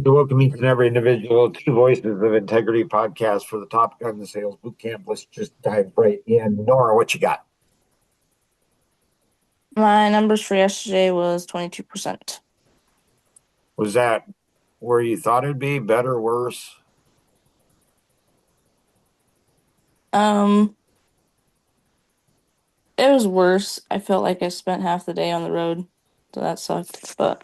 Welcome each and every individual to Voices of Integrity podcast for the topic on the sales boot camp. Let's just dive right in. Nora, what you got? My numbers for yesterday was 22%. Was that where you thought it'd be? Better, worse? Um, it was worse. I felt like I spent half the day on the road, so that sucked. But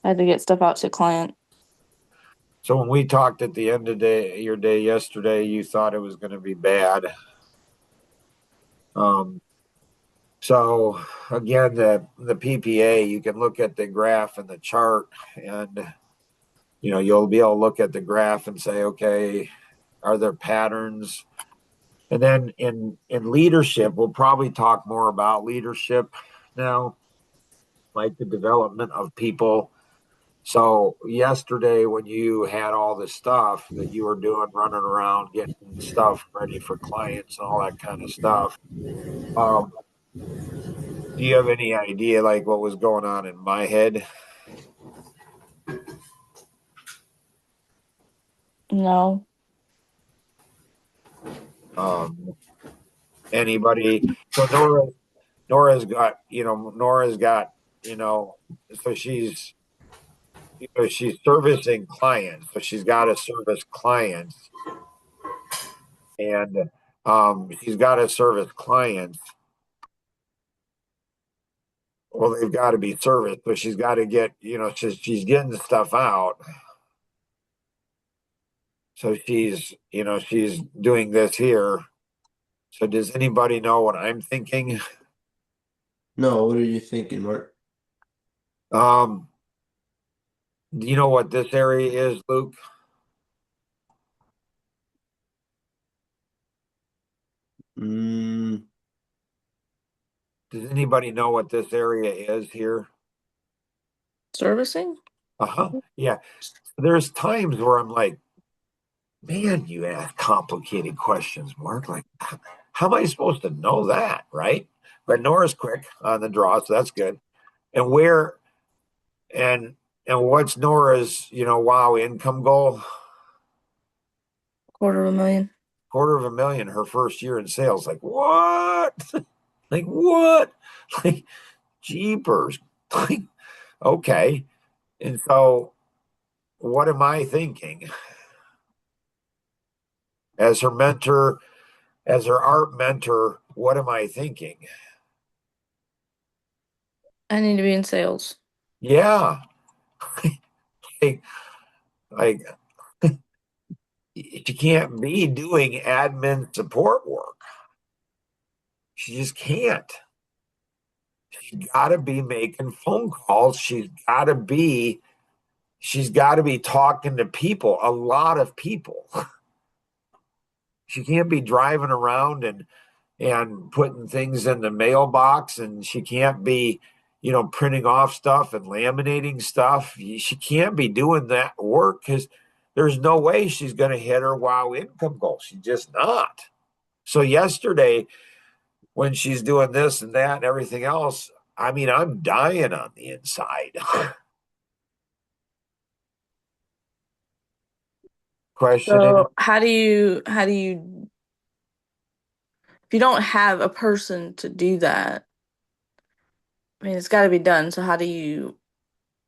I had to get stuff out to a client. So when we talked at the end of your day yesterday, you thought it was going to be bad. Um, so again, the PPA, you can look at the graph and the chart, and you'll be able to look at the graph and say, okay, are there patterns? And then in leadership, we'll probably talk more about leadership now, like the development of people. So yesterday, when you had all the stuff that you were doing, running around, getting stuff ready for clients and all that kind of stuff, um, do you have any idea like what was going on in my head? No, Um, Anybody? So Nora's got, you know, so she's servicing clients, so she's got to service clients, and she's got to service clients. Well, they've got to be serviced, but she's got to get, she's getting the stuff out. So she's doing this here. So does anybody know what I'm thinking? No, what are you thinking, Mark? Um, do you know what this area is, Luke? Mm, Does anybody know what this area is here? servicing? Uh-huh. Yeah. There's times where I'm like, man, you ask complicated questions, Mark. Like, how am I supposed to know that, right? But Nora's quick on the draw, so that's good. And where and and what's Nora's, wow income goal? $250,000. $250,000 her first year in sales. Like what? Like what? Like jeepers. Like okay. And so what am I thinking? As her mentor, as her art mentor, what am I thinking? I need to be in sales. Yeah. Like, like she can't be doing admin support work. She just can't. She's got to be making phone calls. She's got to be talking to people, a lot of people. She can't be driving around and putting things in the mailbox, and she can't be, printing off stuff and laminating stuff. She can't be doing that work because there's no way she's going to hit her wow income goal. She's just not. So yesterday, when she's doing this and that and everything else, I mean, I'm dying on the inside. Questioning. So if you don't have a person to do that, I mean, it's got to be done. So how do you,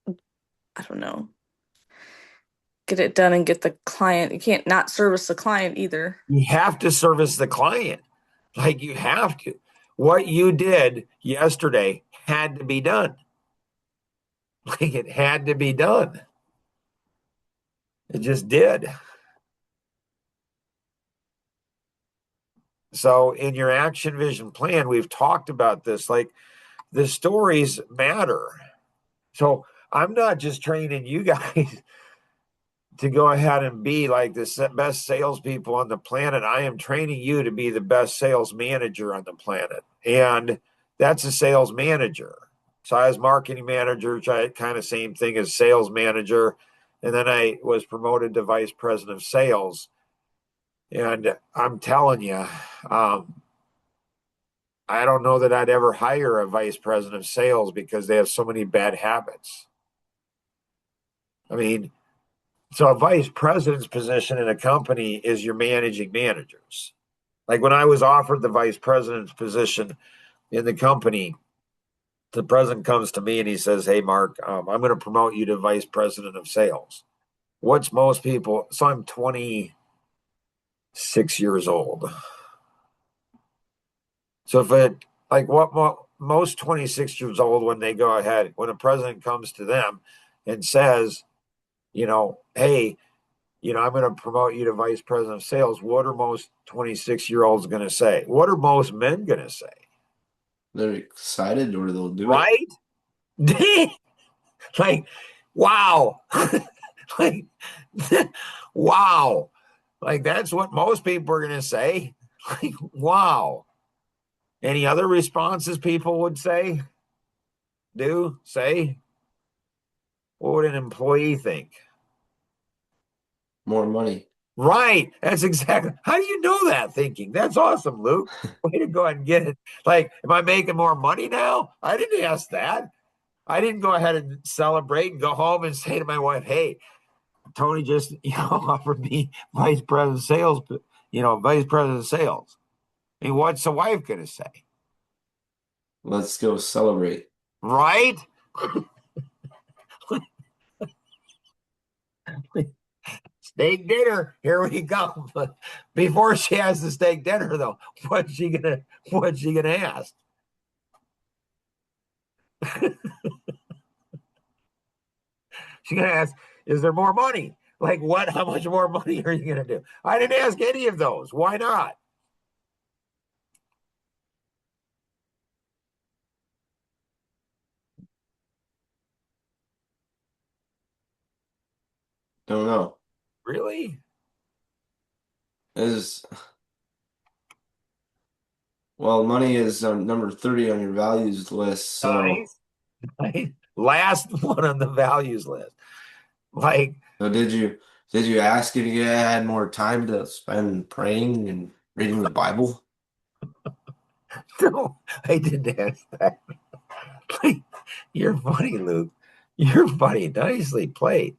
I don't know, get it done and get the client? You can't not service the client either. You have to service the client. Like you have to. What you did yesterday had to be done. Like it had to be done. It just did. So in your action vision plan, we've talked about this. Like the stories matter. So I'm not just training you guys to go ahead and be like the best salespeople on the planet. I am training you to be the best sales manager on the planet. And that's a sales manager. So I was marketing manager, which I kind of same thing as sales manager. And then I was promoted to vice president of sales. And I'm telling you, I don't know that I'd ever hire a vice president of sales because they have so many bad habits. I mean, so a vice president's position in a company is your managing managers. Like when I was offered the vice president's position in the company, the president comes to me and he says, "Hey, Mark, I'm going to promote you to vice president of sales." What's most people? So I'm 26 years old. So if it like what most 26 years old when they go ahead when a president comes to them and says, hey, I'm going to promote you to vice president of sales. What are most 26-year-olds going to say? What are most men going to say? They're excited or they'll do it. Right? Like, wow. Like, wow. Like, that's what most people are going to say. Like, wow. Any other responses people would say? Say? What would an employee think? More money. Right. That's exactly. How do you know that thinking? That's awesome, Luke. Way to go ahead and get it. Like, am I making more money now? I didn't ask that. I didn't go ahead and celebrate and go home and say to my wife, "Hey, Tony just offered me vice president of sales. Vice president of sales." I mean, what's the wife gonna say? Let's go celebrate. Right? Steak dinner. Here we go. But before she has the steak dinner, though, what's she gonna ask? She's gonna ask, "Is there more money?" Like what? How much more money are you gonna do? I didn't ask any of those. Why not? Don't know. Really? Is Well, money is number 30 on your values list. So, Nice. Right? Last one on the values list. Like, so did you ask if you had more time to spend praying and reading the Bible? no, I didn't ask that. Like, you're funny, Luke. You're funny. Nicely played.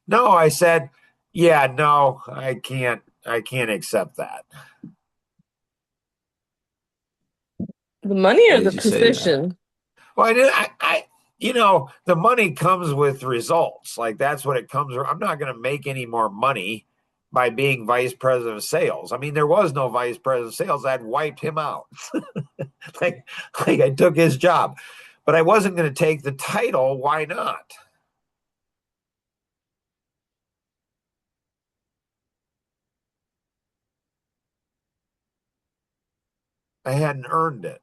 No, I said, yeah, no, I can't accept that. The money Why or the did you say that? position? Well, the money comes with results. Like that's what it comes. I'm not going to make any more money by being vice president of sales. I mean, there was no vice president of sales. I'd wiped him out. like, like I took his job, but I wasn't going to take the title. Why not? I hadn't earned it.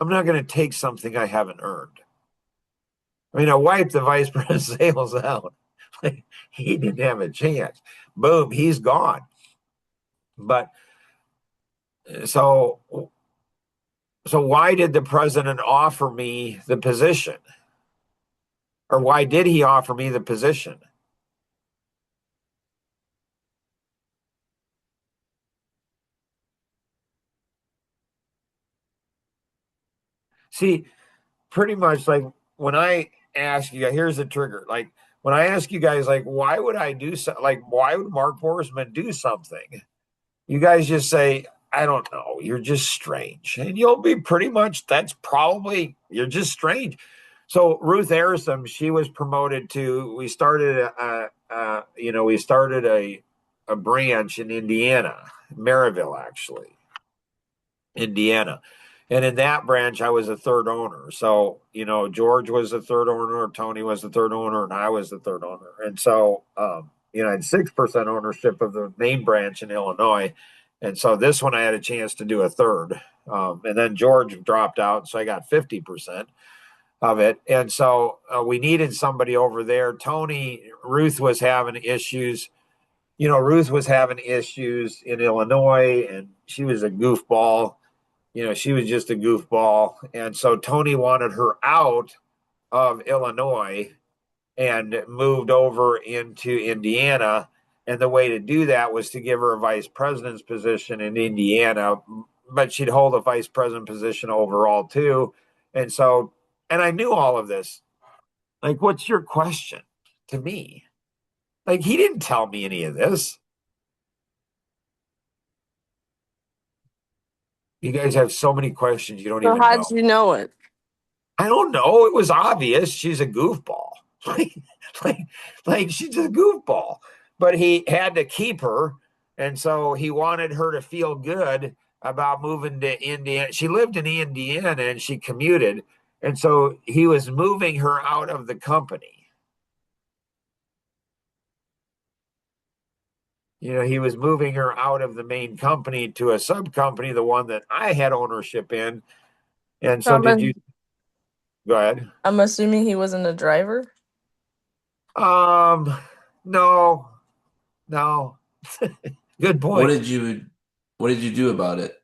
I'm not going to take something I haven't earned. I mean, I wiped the vice president of sales out. Like, he didn't have a chance. Boom, he's gone. But so so why did the president offer me the position? Or why did he offer me the position? See, pretty much like when I ask you, here's the trigger. Like when I ask you guys, like, why would I do so? Like, why would Mark Borisman do something? You guys just say, I don't know. You're just strange. And you'll be pretty much, that's probably, you're just strange. So Ruth Harrison, she was promoted to, we started a branch in Indiana, Maryville, actually, Indiana. And in that branch, I was a third owner. So, George was the third owner, Tony was the third owner, and I was the third owner. And so, I had 6% ownership of the main branch in Illinois. And so this one I had a chance to do a third. And then George dropped out. So I got 50% of it. And so we needed somebody over there. Ruth was having issues. Ruth was having issues in Illinois, and she was a goofball. She was just a goofball. And so Tony wanted her out of Illinois and moved over into Indiana. And the way to do that was to give her a vice president's position in Indiana, but she'd hold a vice president position overall too. And so, and I knew all of this. Like, what's your question to me? Like, he didn't tell me any of this. You guys have so many questions you don't So even how know. did you know it? I don't know. It was obvious she's a goofball. Like, like, like she's a goofball. But he had to keep her, and so he wanted her to feel good about moving to Indiana. She lived in Indiana and she commuted, and so he was moving her out of the company. He was moving her out of the main company to a sub company, the one that I had ownership in. And So so, did you go ahead? I'm assuming he wasn't a driver. Um, no, no. Good What point. did you what did you do about it?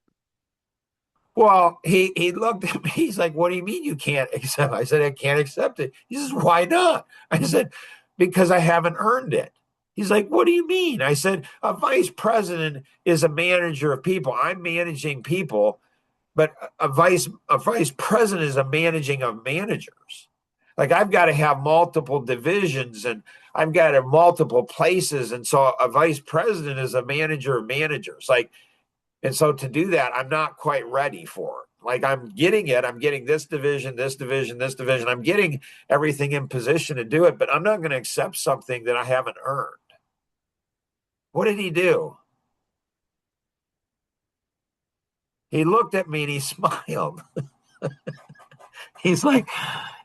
Well, he looked at me. He's like, "What do you mean you can't accept?" I said, "I can't accept it." He says, "Why not?" I said, "Because I haven't earned it." He's like, "What do you mean?" I said, "A vice president is a manager of people. I'm managing people, but a vice president is a managing of managers. Like I've got to have multiple divisions and I've got to have multiple places, and so a vice president is a manager of managers. Like, and so to do that, I'm not quite ready for it. Like I'm getting it. I'm getting this division, this division, this division. I'm getting everything in position to do it, but I'm not going to accept something that I haven't earned. What did he do? He looked at me and he smiled. He's like,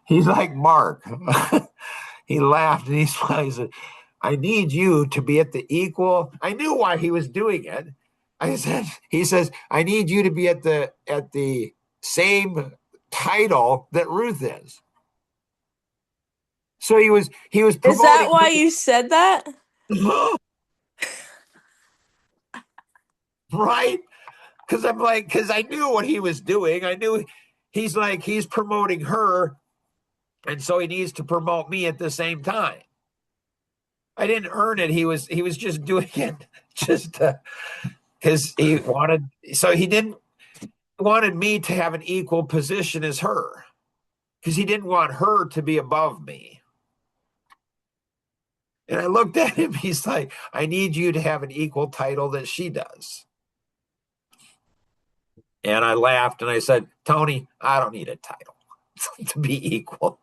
he's like Mark. He laughed and he smiled. He said, "I need you to be at the equal." I knew why he was doing it. He says, "I need you to be at the same title that Ruth is." So he was Is that promoting why you said that? her, right? Because I knew what he was doing. I knew he's promoting her, and so he needs to promote me at the same time. I didn't earn it. He was just doing it just because he wanted. So he didn't wanted me to have an equal position as her because he didn't want her to be above me. And I looked at him. He's like, "I need you to have an equal title that she does." And I laughed and I said, "Tony, I don't need a title to be equal."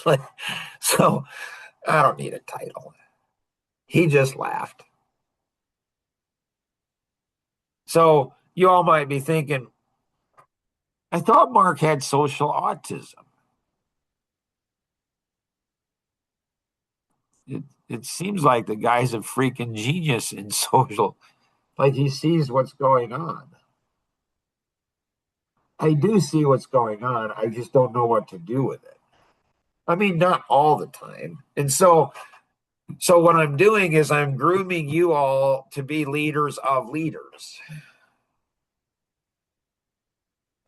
Like, so I don't need a title. He just laughed. So you all might be thinking, I thought Mark had social autism. It seems like the guy's a freaking genius in social, like he sees what's going on. I do see what's going on. I just don't know what to do with it. I mean, not all the time. And so what I'm doing is I'm grooming you all to be leaders of leaders.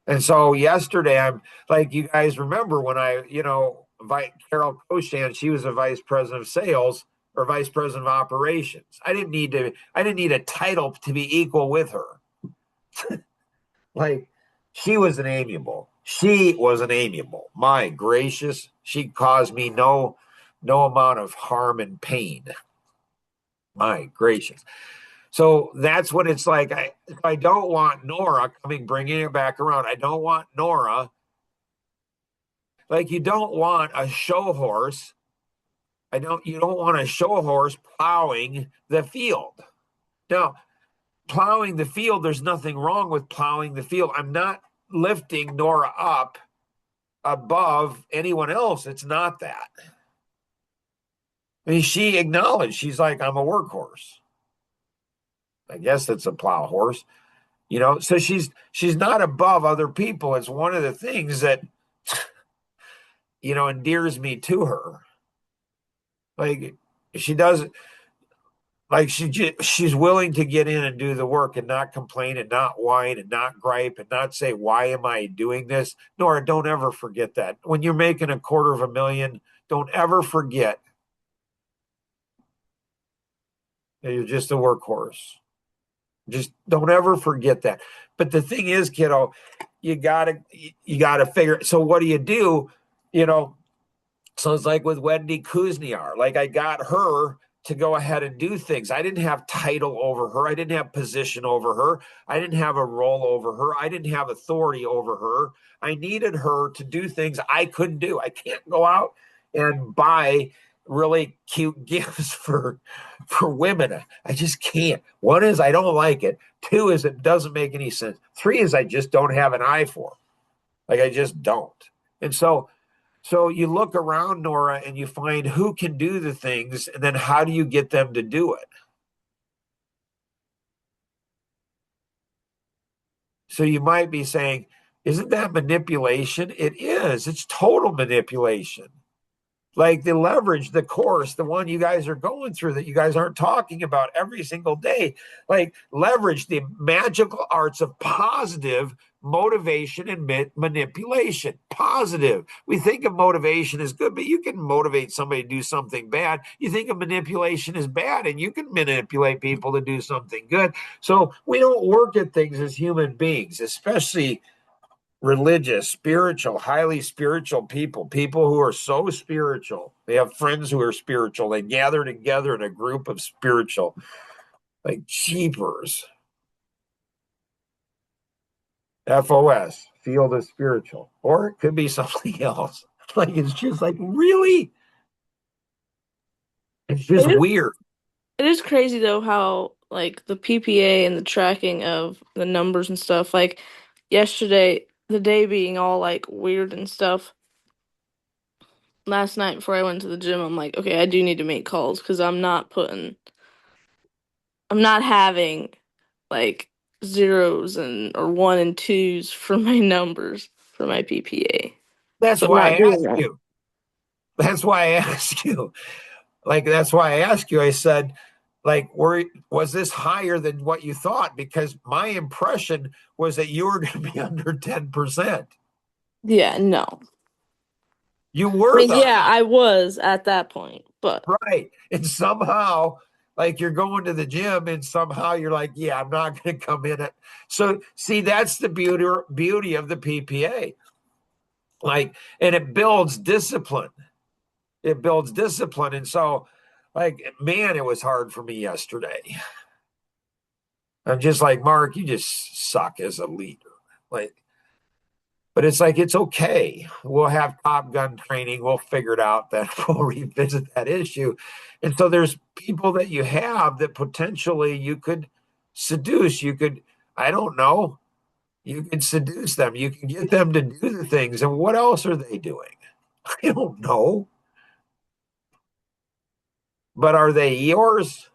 And so yesterday, I'm like, you guys remember when Carol Koshan, she was a vice president of sales or vice president of operations. I didn't need a title to be equal with her. Like, she was an amiable. She was an amiable. My gracious, she caused me no amount of harm and pain. My gracious. So that's what it's like. I don't want Nora bringing it back around. I don't want Nora. Like you don't want a show horse. You don't want a show horse plowing the field. Now, plowing the field, there's nothing wrong with plowing the field. I'm not lifting Nora up above anyone else. It's not that. I mean, she acknowledged, she's like, "I'm a workhorse." I guess that's a plow horse, so she's not above other people. It's one of the things that endears me to her. Like she does, like she's willing to get in and do the work and not complain and not whine and not gripe and not say, "Why am I doing this?" Nora, don't ever forget that. When you're making $250,000, don't ever forget that you're just a workhorse. Just don't ever forget that. But the thing is, kiddo, you gotta figure. So what do? So it's like with Wendy Kuzniar, like I got her to go ahead and do things. I didn't have title over her. I didn't have position over her. I didn't have a role over her. I didn't have authority over her. I needed her to do things I couldn't do. I can't go out and buy really cute gifts for women. I just can't. One is I don't like it. Two is it doesn't make any sense. Three is I just don't have an eye for it. Like I just don't. And so you look around, Nora, and you find who can do the things, and then how do you get them to do it? So you might be saying, isn't that manipulation? It is. It's total manipulation. Like the leverage, the course, the one you guys are going through that you guys aren't talking about every single day. Like leverage the magical arts of positive motivation and manipulation. Positive. We think of motivation as good, but you can motivate somebody to do something bad. You think of manipulation as bad, and you can manipulate people to do something good. So we don't work at things as human beings, especially religious, spiritual, highly spiritual people who are so spiritual. They have friends who are spiritual. They gather together in a group of spiritual, like cheapers. FOS, field of spiritual. Or it could be something else. Like it's just like, really? It's just It is, weird. it is crazy though how like the PPA and the tracking of the numbers and stuff. Like yesterday, the day being all like weird and stuff. Last night before I went to the gym, I'm like, okay, I do need to make calls because I'm not having like zeros and or one and twos for my numbers for my PPA. That's So I'm why not I doing asked that. you. That's why I asked you. Like that's why I asked you. I said, like, was this higher than what you thought? Because my impression was that you were going to be under 10%. Yeah, no. You I were mean, though, yeah, I was at that point, but right? And somehow, like you're going to the gym, and somehow you're like, yeah, I'm not going to come in at. So see, that's the beauty of the PPA. Like, and it builds discipline. It builds discipline, and so, like, man, it was hard for me yesterday. I'm just like, Mark, you just suck as a leader. Like, but it's like, it's okay. We'll have Top Gun training. We'll figure it out. Then we'll revisit that issue. And so there's people that you have that potentially you could seduce. You could, I don't know, you can seduce them. You can get them to do the things. And what else are they doing? I don't know. But are they yours?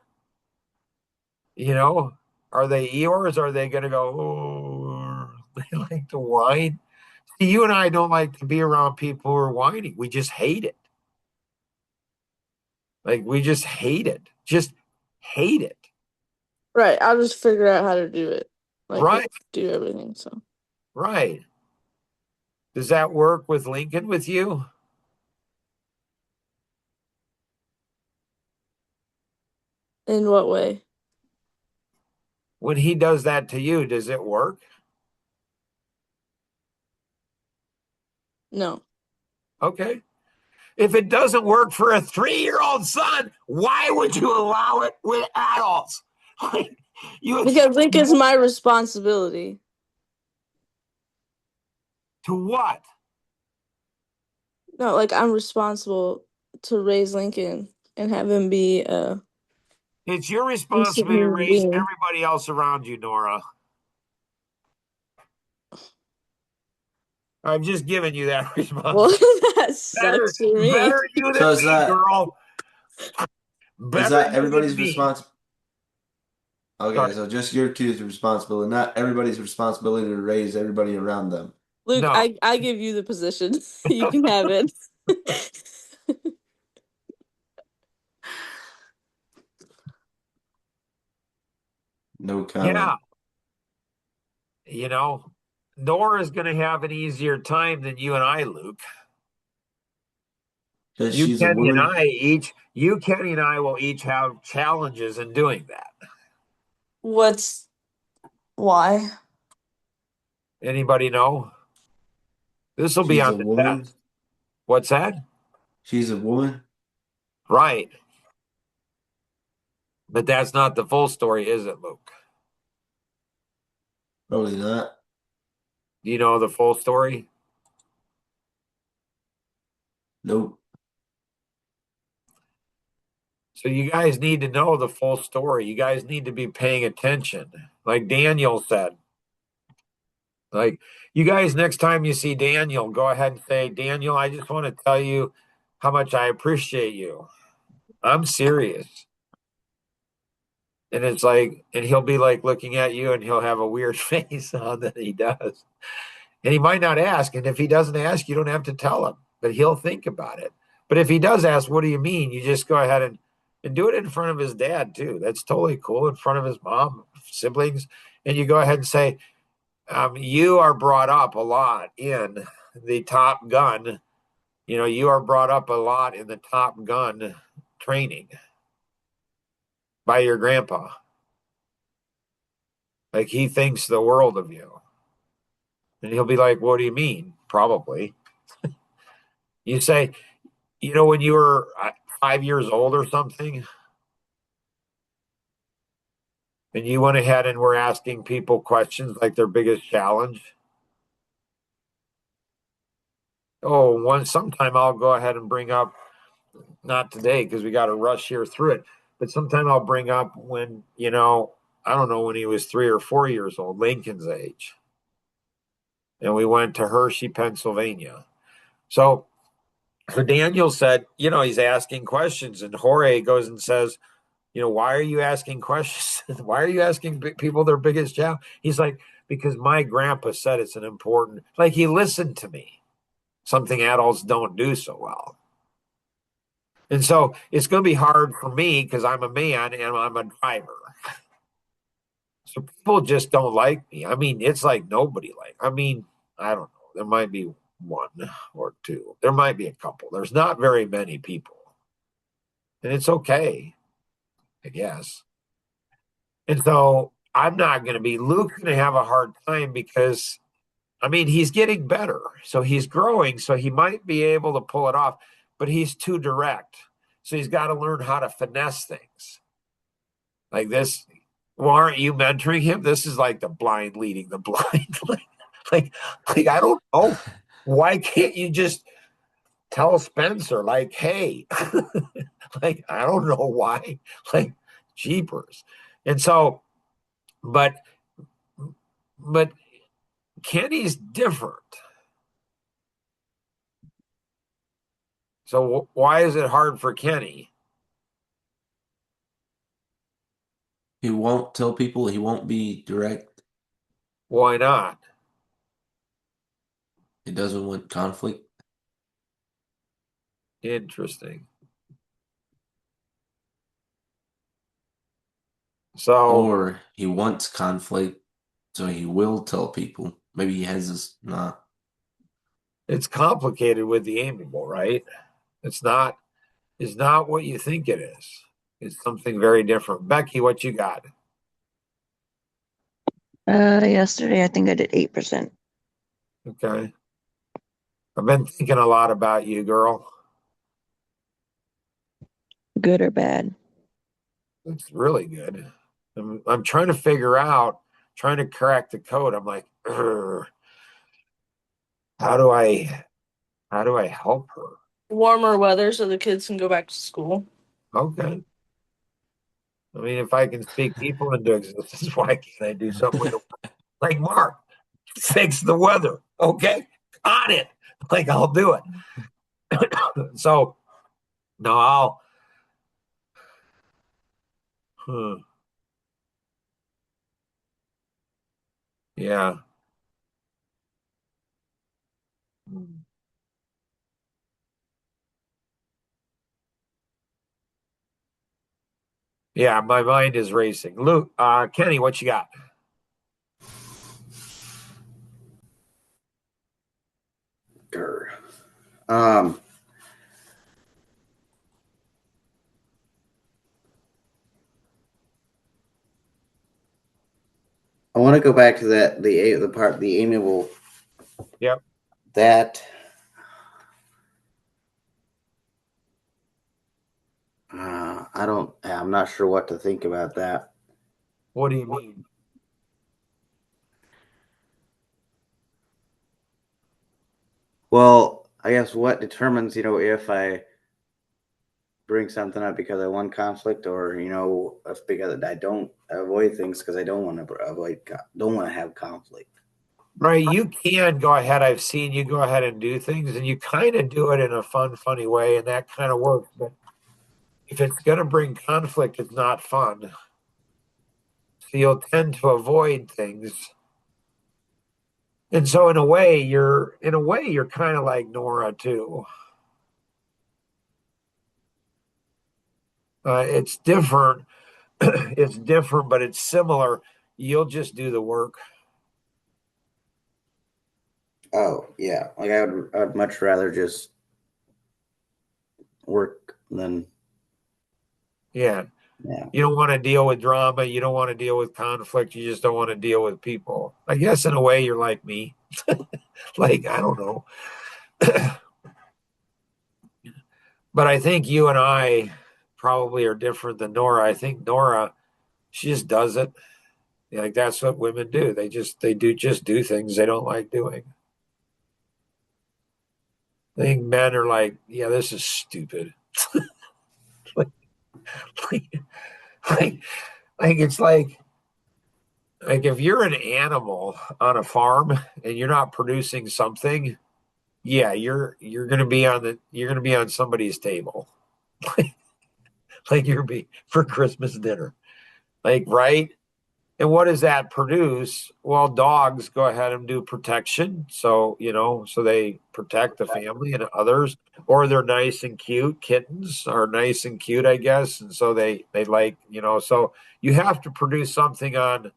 You know, are they yours? Are they going to go, oh, they like to whine? See, you and I don't like to be around people who are whining. We just hate it. Like we just hate it. Just hate it. right, I'll just figure out how to do it. Like Right. do everything, so. Right. Does that work with Lincoln with you? In what way? When he does that to you, does it work? No. Okay. If it doesn't work for a 3-year-old son, why would you allow it with adults? Like, you Because expect Link is my responsibility. to what? No, like I'm responsible to raise Lincoln and have him be a It's your decent responsibility to human raise being. everybody else around you, Nora. I'm just giving you that Well, responsibility. that Better, sucks for me. better you than So me, girl. is Better that you than everybody's me. responsibility? Okay, Sorry. so just your kids' responsibility, not everybody's responsibility to raise everybody around them. Luke, No. I give you the position. You can have it. No Yeah. comment. You know, Nora's going to have an easier time than you and I, Luke. Because she's a woman. Kenny and I will each have challenges in doing that. What's why? Anybody know? This will be She's on a the woman. test. What's that? She's a woman? Right. But that's not the full story, is it, Luke? Probably not. Do you know the full story? Nope. So you guys need to know the full story. You guys need to be paying attention. Like Daniel said, like you guys, next time you see Daniel, go ahead and say, Daniel, I just want to tell you how much I appreciate you. I'm serious. And it's like, and he'll be like looking at you and he'll have a weird face on that he does. And he might not ask. And if he doesn't ask, you don't have to tell him, but he'll think about it. But if he does ask, what do you mean? You just go ahead and do it in front of his dad too. That's totally cool. In front of his mom, siblings. And you go ahead and say, you are brought up a lot in the Top Gun. You know, you are brought up a lot in the Top Gun training by your grandpa. Like he thinks the world of you. And he'll be like, what do you mean? Probably. You say, you know, when you were 5 years old or something, and you went ahead and were asking people questions like their biggest challenge. Oh, sometime I'll go ahead and bring up, not today because we got to rush here through it, but sometime I'll bring up when, you know, I don't know, when he was 3 or 4 years old, Lincoln's age. And we went to Hershey, Pennsylvania. So Daniel said, you know, he's asking questions, and Jorge goes and says, you know, why are you asking questions? Why are you asking people their biggest challenge? He's like, because my grandpa said it's an important, like he listened to me, something adults don't do so well. And so it's going to be hard for me because I'm a man and I'm a driver. So people just don't like me. I mean, it's like nobody I mean, I don't know. There might be one or two. There might be a couple. There's not very many people. And it's okay, I guess. And so I'm not going to be, Luke's going to have a hard time because, I mean, he's getting better. So he's growing. So he might be able to pull it off, but he's too direct. So he's got to learn how to finesse things like this. Well, aren't you mentoring him? This is like the blind leading the blind. like, I don't know. Why can't you just tell Spencer, like, hey, like, I don't know why, like, jeepers. And so, but but Kenny's different. So why is it hard for Kenny? He won't tell people, he won't be direct. Why not? He doesn't want conflict. Interesting. So Or he wants conflict, so he will tell people. Maybe he has this not. it's complicated with the amiable, right? It's not what you think it is. It's something very different. Becky, what you got? Yesterday I think I did 8%. Okay. I've been thinking a lot about you, girl. Good or bad? It's really good. I'm trying to figure out, trying to crack the code. I'm like, "Ugh, how do I help her? Warmer weather so the kids can go back to school. Okay. I mean, if I can speak people into existence, why can't I do something with it? Like Mark, fix the weather. Okay. On it. Like I'll do it. So no, hmm, yeah. Yeah, my mind is racing. Luke, Kenny, what you got? Grr. Um, I want to go back to the part, the amiable. Yep. That I'm not sure what to think about that. What do you mean? Well, I guess what determines, if I bring something up because I want conflict, or if because I don't avoid things because I don't want to don't want to have conflict. Right, you can go ahead. I've seen you go ahead and do things, and you kind of do it in a fun, funny way, and that kind of works. But if it's going to bring conflict, it's not fun. So you'll tend to avoid things. And so in a way you're kind of like Nora too. It's different. It's different, but it's similar. You'll just do the work. Oh yeah, like I'd much rather just work than Yeah. yeah. You don't want to deal with drama. You don't want to deal with conflict. You just don't want to deal with people. I guess in a way you're like me. Like, I don't know. But I think you and I probably are different than Nora. I think Nora, she just does it. Like that's what women do. They do things they don't like doing. I think men are like, yeah, this is stupid. like, like, like, it's like if you're an animal on a farm and you're not producing something, yeah, you're gonna be on somebody's table. Like you're be for Christmas dinner. Like, right? And what does that produce? Well, dogs go ahead and do protection. So, so they protect the family and others, or they're nice and cute. Kittens are nice and cute, I guess. And so they like, so you have to produce something on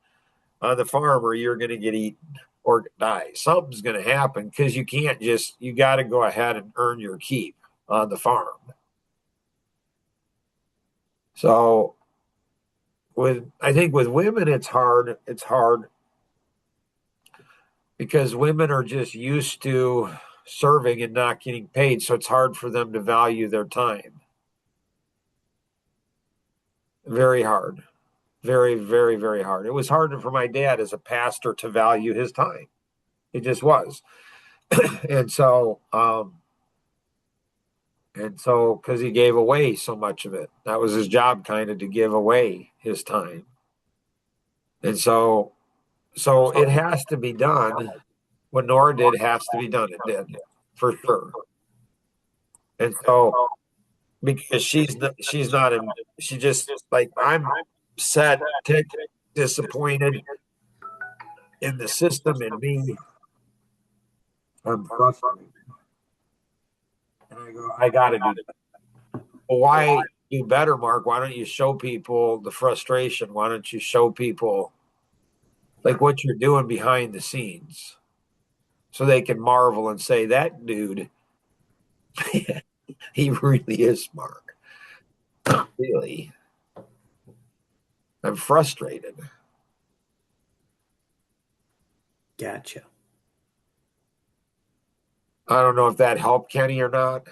the farm or you're going to get eaten or die. Something's going to happen because you got to go ahead and earn your keep on the farm. So, I think with women it's hard because women are just used to serving and not getting paid, so it's hard for them to value their time. Very hard. Very, very, very hard. It was hard for my dad as a pastor to value his time. It just was. And so because he gave away so much of it, that was his job, kind of to give away his time. And so it has to be done. What Nora did has to be done. It did, for sure. And so because she's not in, she just like, I'm sad, ticked, disappointed in the system and me. I'm frustrated. And I go, I gotta do that. Well, why do better, Mark? Why don't you show people the frustration? Why don't you show people like what you're doing behind the scenes so they can marvel and say, that dude, he really is smart. Really. I'm frustrated. Gotcha. I don't know if that helped Kenny or not.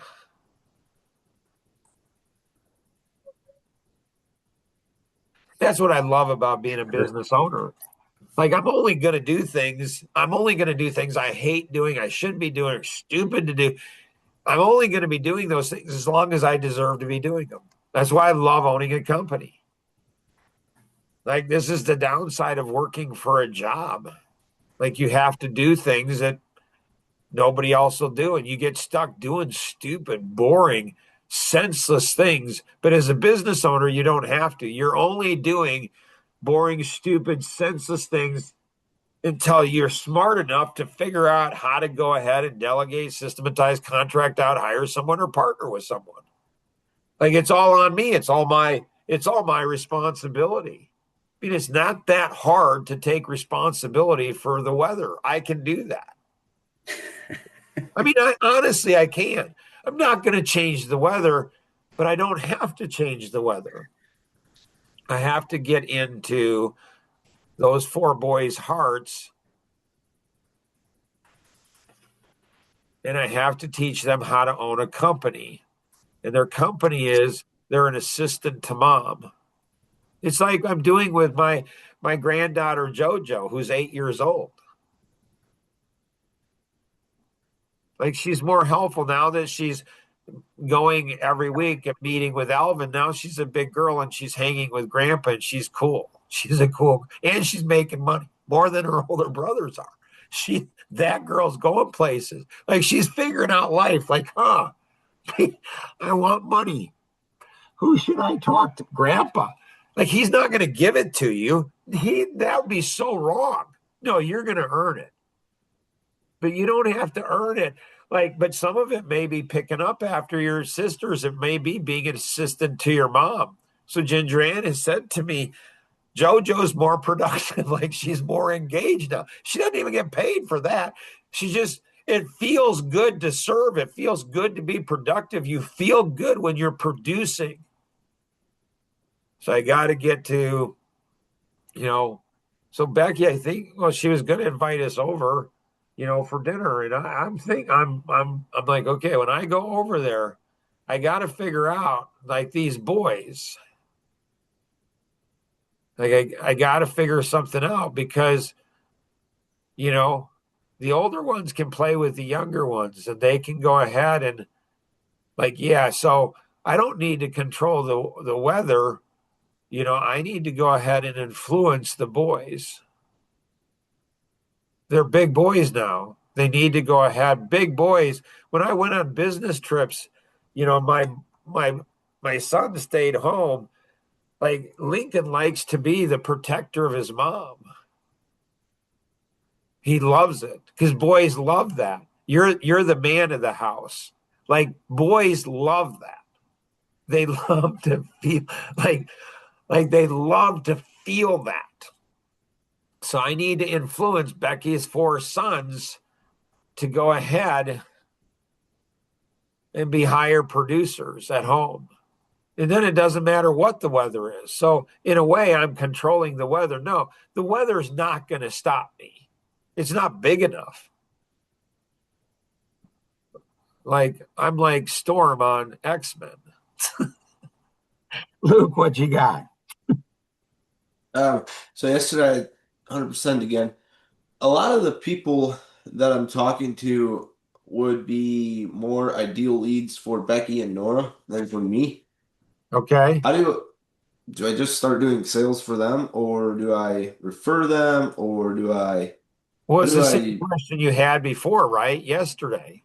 That's what I love about being a business owner. Like I'm only going to do things I hate doing, I shouldn't be doing, stupid to do. I'm only going to be doing those things as long as I deserve to be doing them. That's why I love owning a company. Like this is the downside of working for a job. Like you have to do things that nobody else will do, and you get stuck doing stupid, boring, senseless things. But as a business owner, you don't have to. You're only doing boring, stupid, senseless things until you're smart enough to figure out how to go ahead and delegate, systematize, contract out, hire someone, or partner with someone. Like it's all on me. It's all my responsibility. I mean, it's not that hard to take responsibility for the weather. I can do that. I mean, honestly, I can. I'm not going to change the weather, but I don't have to change the weather. I have to get into those four boys' hearts, and I have to teach them how to own a company. And their company is they're an assistant to mom. It's like I'm doing with my granddaughter JoJo, who's 8 years old. Like she's more helpful now that she's going every week and meeting with Alvin. Now she's a big girl and she's hanging with Grandpa and she's cool. She's a cool, and she's making money more than her older brothers are. That girl's going places. Like she's figuring out life. Like, I want money. Who should I talk to? Grandpa. Like he's not going to give it to you. That would be so wrong. No, you're going to earn it. But you don't have to earn it. Like, but some of it may be picking up after your sisters. It may be being an assistant to your mom. So Ginger Ann has said to me, JoJo's more productive. Like she's more engaged now. She doesn't even get paid for that. It feels good to serve. It feels good to be productive. You feel good when you're producing. So I got to get to, so Becky, I think, she was going to invite us over, for dinner. And I'm like, okay, when I go over there, I got to figure out like these boys. Like I got to figure something out because, the older ones can play with the younger ones and they can go ahead and so I don't need to control the weather. I need to go ahead and influence the boys. They're big boys now. They need to go ahead. Big boys. When I went on business trips, my son stayed home. Like Lincoln likes to be the protector of his mom. He loves it because boys love that. You're the man of the house. Like boys love that. They love to feel like they love to feel that. So I need to influence Becky's 4 sons to go ahead and be higher producers at home. And then it doesn't matter what the weather is. So in a way, I'm controlling the weather. No, the weather's not going to stop me. It's not big enough. Like I'm like Storm on X-Men. Luke, what you got? So yesterday, 100% again. A lot of the people that I'm talking to would be more ideal leads for Becky and Nora than for me. Okay. How do I just start doing sales for them, or do I refer them, or do I? Well, it's the same question you had before, right? Yesterday.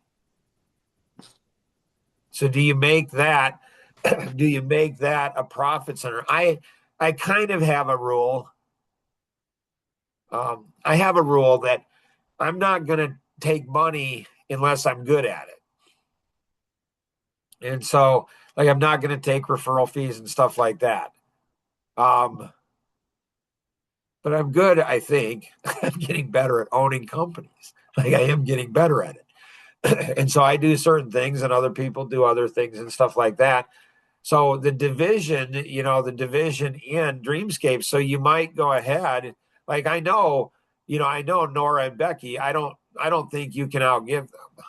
So do you make that a profit center? I kind of have a rule. I have a rule that I'm not going to take money unless I'm good at it. And so like I'm not going to take referral fees and stuff like that. But I'm good, I think. I'm getting better at owning companies. Like I am getting better at it. And so I do certain things and other people do other things and stuff like that. So the division in Dreamscape. So you might go ahead. Like I know Nora and Becky. I don't think you can outgive them.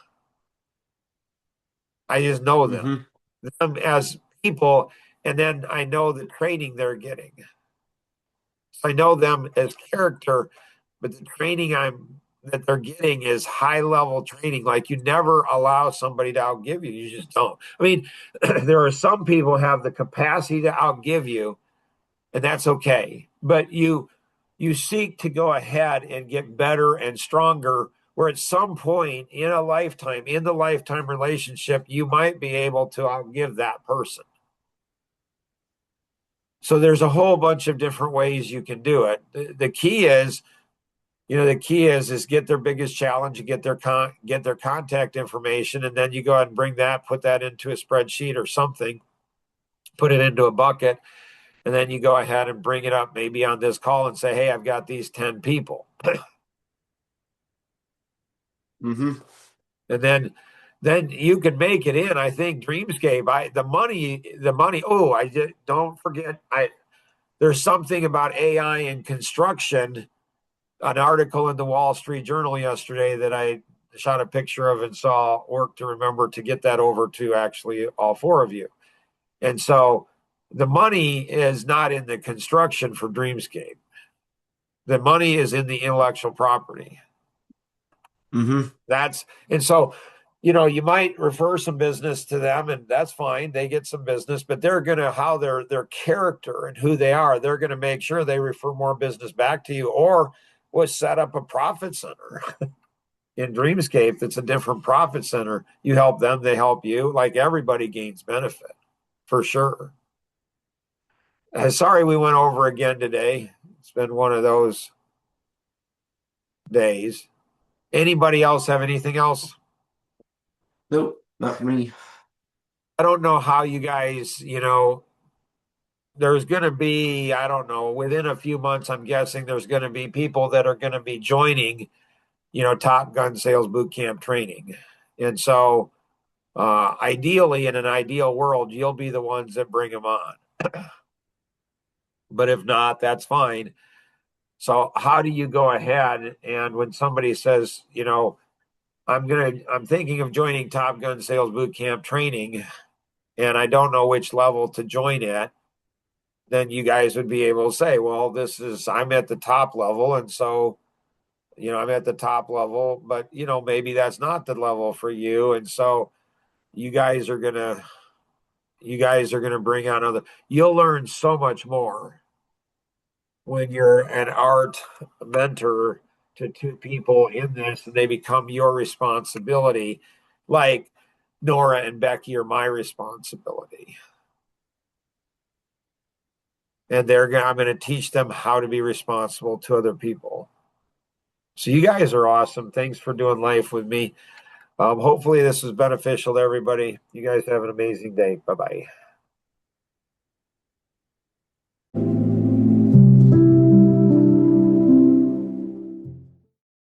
I just know them as people, and then I know the training they're getting. So I know them as character, but the training that they're getting is high level training. Like you never allow somebody to outgive you. You just don't. I mean, there are some people who have the capacity to outgive you, and that's okay. But you seek to go ahead and get better and stronger, where at some point in the lifetime relationship, you might be able to outgive that person. So there's a whole bunch of different ways you can do it. The key is, get their biggest challenge and get their contact information, and then you go ahead and put that into a spreadsheet or something, put it into a bucket, and then you go ahead and bring it up maybe on this call and say, hey, I've got these 10 people. And then you can make it in. I think Dreamscape, the money. Oh, don't forget. There's something about AI in construction, an article in the Wall Street Journal yesterday that I shot a picture of and saw. Work to remember to get that over to actually all 4 of you. And so the money is not in the construction for Dreamscape. The money is in the intellectual property. Mm-hmm. And so, you might refer some business to them, and that's fine. They get some business, but they're gonna how their character and who they are, they're gonna make sure they refer more business back to you, or was set up a profit center in Dreamscape that's a different profit center. You help them, they help you. Like everybody gains benefit for sure. Sorry we went over again today. It's been one of those days. Anybody else have anything else? Nope, not for me. I don't know how you guys, there's going to be, I don't know, within a few months, I'm guessing there's going to be people that are going to be joining, Top Gun Sales Boot Camp training. And so, ideally, in an ideal world, you'll be the ones that bring them on. But if not, that's fine. So, how do you go ahead and when somebody says, I'm thinking of joining Top Gun Sales Boot Camp training, and I don't know which level to join at, then you guys would be able to say, well, I'm at the top level. And so, I'm at the top level, but, maybe that's not the level for you. And so you guys are going to bring on you'll learn so much more when you're an art mentor to two people in this and they become your responsibility. Like Nora and Becky are my responsibility. And I'm going to teach them how to be responsible to other people. So you guys are awesome. Thanks for doing life with me. Hopefully this is beneficial to everybody. You guys have an amazing day. Bye-bye.